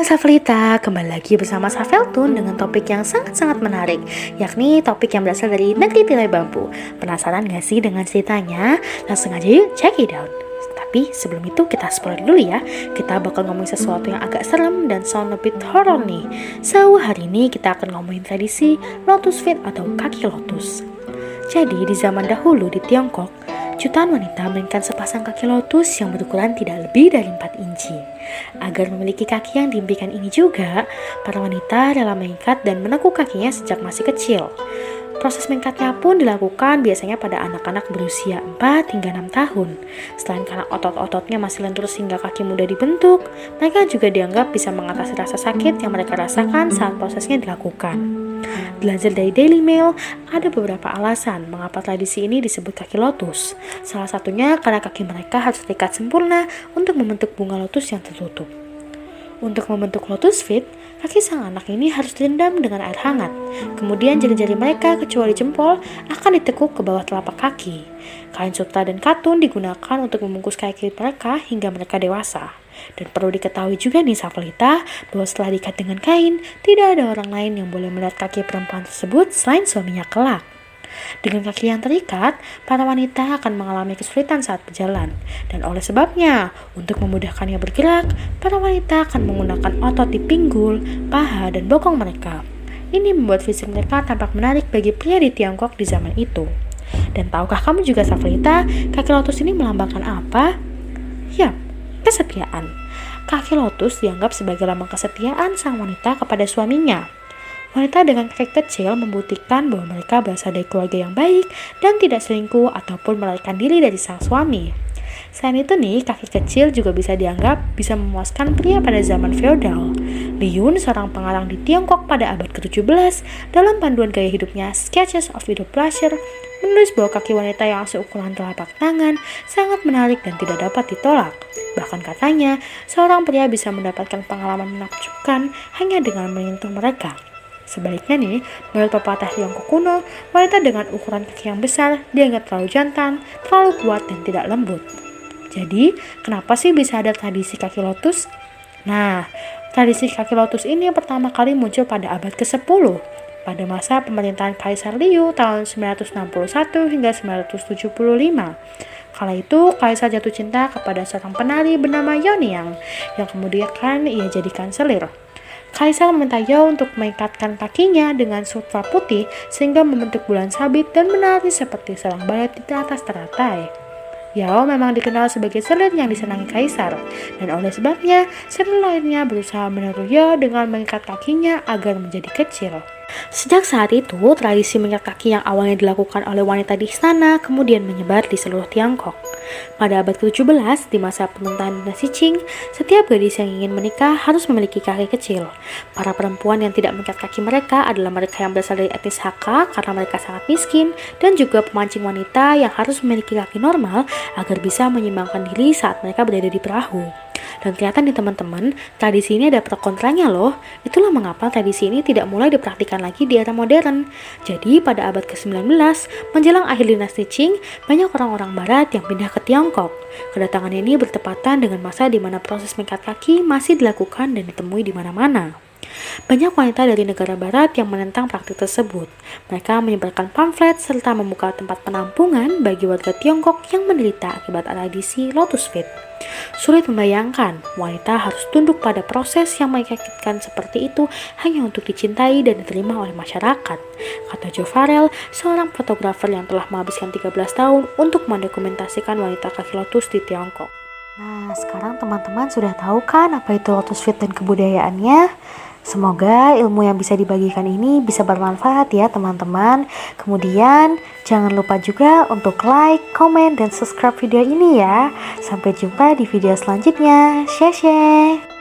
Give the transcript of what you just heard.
Saflita, kembali lagi bersama Safeltun dengan topik yang sangat-sangat menarik, yakni topik yang berasal dari negeri tirai bambu. Penasaran gak sih dengan ceritanya? Langsung aja yuk check it out. Tapi sebelum itu kita spoiler dulu ya. Kita bakal ngomongin sesuatu yang agak serem dan sound a bit horror nih. So hari ini kita akan ngomongin tradisi lotus feet atau kaki lotus. Jadi di zaman dahulu di Tiongkok, jutaan wanita menginginkan sepasang kaki lotus yang berukuran tidak lebih dari 4 inci. Agar memiliki kaki yang diimpikan ini juga, para wanita rela mengikat dan menekuk kakinya sejak masih kecil. Proses mengikatnya pun dilakukan biasanya pada anak-anak berusia 4 hingga 6 tahun. Selain karena otot-ototnya masih lentur sehingga kaki mudah dibentuk, mereka juga dianggap bisa mengatasi rasa sakit yang mereka rasakan saat prosesnya dilakukan. Dilansir dari Daily Mail, ada beberapa alasan mengapa tradisi ini disebut kaki lotus. Salah satunya karena kaki mereka harus terikat sempurna untuk membentuk bunga lotus yang tertutup. Untuk membentuk lotus feet, kaki sang anak ini harus direndam dengan air hangat. Kemudian jari-jari mereka kecuali jempol akan ditekuk ke bawah telapak kaki. Kain sutra dan katun digunakan untuk membungkus kaki mereka hingga mereka dewasa. Dan perlu diketahui juga nih Saflita, bahwa setelah diikat dengan kain, tidak ada orang lain yang boleh melihat kaki perempuan tersebut selain suaminya kelak. Dengan kaki yang terikat, para wanita akan mengalami kesulitan saat berjalan. Dan oleh sebabnya, untuk memudahkannya bergerak, para wanita akan menggunakan otot di pinggul, paha, dan bokong mereka. Ini membuat fisik mereka tampak menarik bagi pria di Tiongkok di zaman itu. Dan tahukah kamu juga Saflita, kaki lotus ini melambangkan apa? Yap, kesetiaan. Kaki lotus dianggap sebagai lambang kesetiaan sang wanita kepada suaminya. Wanita dengan kaki kecil membuktikan bahwa mereka berasal dari keluarga yang baik dan tidak selingkuh ataupun melarikan diri dari sang suami. Selain itu nih, kaki kecil juga bisa dianggap bisa memuaskan pria pada zaman feodal. Li Yun, seorang pengarang di Tiongkok pada abad ke-17, dalam panduan gaya hidupnya Sketches of Widow Pleasure, menulis bahwa kaki wanita yang seukuran telapak tangan sangat menarik dan tidak dapat ditolak. Bahkan katanya, seorang pria bisa mendapatkan pengalaman menakjubkan hanya dengan menyentuh mereka. Sebaliknya nih, menurut pepatah Tiongkok kuno, wanita dengan ukuran kaki yang besar dianggap terlalu jantan, terlalu kuat, dan tidak lembut. Jadi, kenapa sih bisa ada tradisi kaki lotus? Nah, tradisi kaki lotus ini pertama kali muncul pada abad ke-10, pada masa pemerintahan Kaisar Liu tahun 961 hingga 975. Kala itu, Kaisar jatuh cinta kepada seorang penari bernama Yoniang, yang kemudian ia jadikan selir. Kaisar meminta Yao untuk mengikatkan kakinya dengan sutra putih sehingga membentuk bulan sabit dan menari seperti seorang balet di atas teratai. Yao memang dikenal sebagai selir yang disenangi Kaisar, dan oleh sebabnya selir lainnya berusaha meniru Yao dengan mengikat kakinya agar menjadi kecil. Sejak saat itu, tradisi mengikat kaki yang awalnya dilakukan oleh wanita di istana kemudian menyebar di seluruh Tiongkok. Pada abad ke-17, di masa pemerintahan dinasti Qing, setiap gadis yang ingin menikah harus memiliki kaki kecil. Para perempuan yang tidak mengikat kaki mereka adalah mereka yang berasal dari etnis Hakka karena mereka sangat miskin, dan juga pemancing wanita yang harus memiliki kaki normal agar bisa menyeimbangkan diri saat mereka berada di perahu. Dan ternyata nih teman-teman, tradisi ini ada pro kontranya loh. Itulah mengapa tradisi ini tidak mulai dipraktikkan lagi di era modern. Jadi pada abad ke-19, menjelang akhir dinasti Qing, banyak orang-orang barat yang pindah ke Tiongkok. Kedatangan ini bertepatan dengan masa di mana proses mengikat kaki masih dilakukan dan ditemui di mana-mana. Banyak wanita dari negara barat yang menentang praktik tersebut. Mereka menyebarkan pamflet serta membuka tempat penampungan bagi warga Tiongkok yang menderita akibat tradisi lotus feet. Sulit membayangkan, wanita harus tunduk pada proses yang menyakitkan seperti itu hanya untuk dicintai dan diterima oleh masyarakat, kata Joe Farrell, seorang fotografer yang telah menghabiskan 13 tahun untuk mendokumentasikan wanita kaki lotus di Tiongkok. Nah, sekarang teman-teman sudah tahu kan apa itu lotus feet dan kebudayaannya? Semoga ilmu yang bisa dibagikan ini bisa bermanfaat ya teman-teman. Kemudian jangan lupa juga untuk like, komen, dan subscribe video ini ya. Sampai jumpa di video selanjutnya. Share.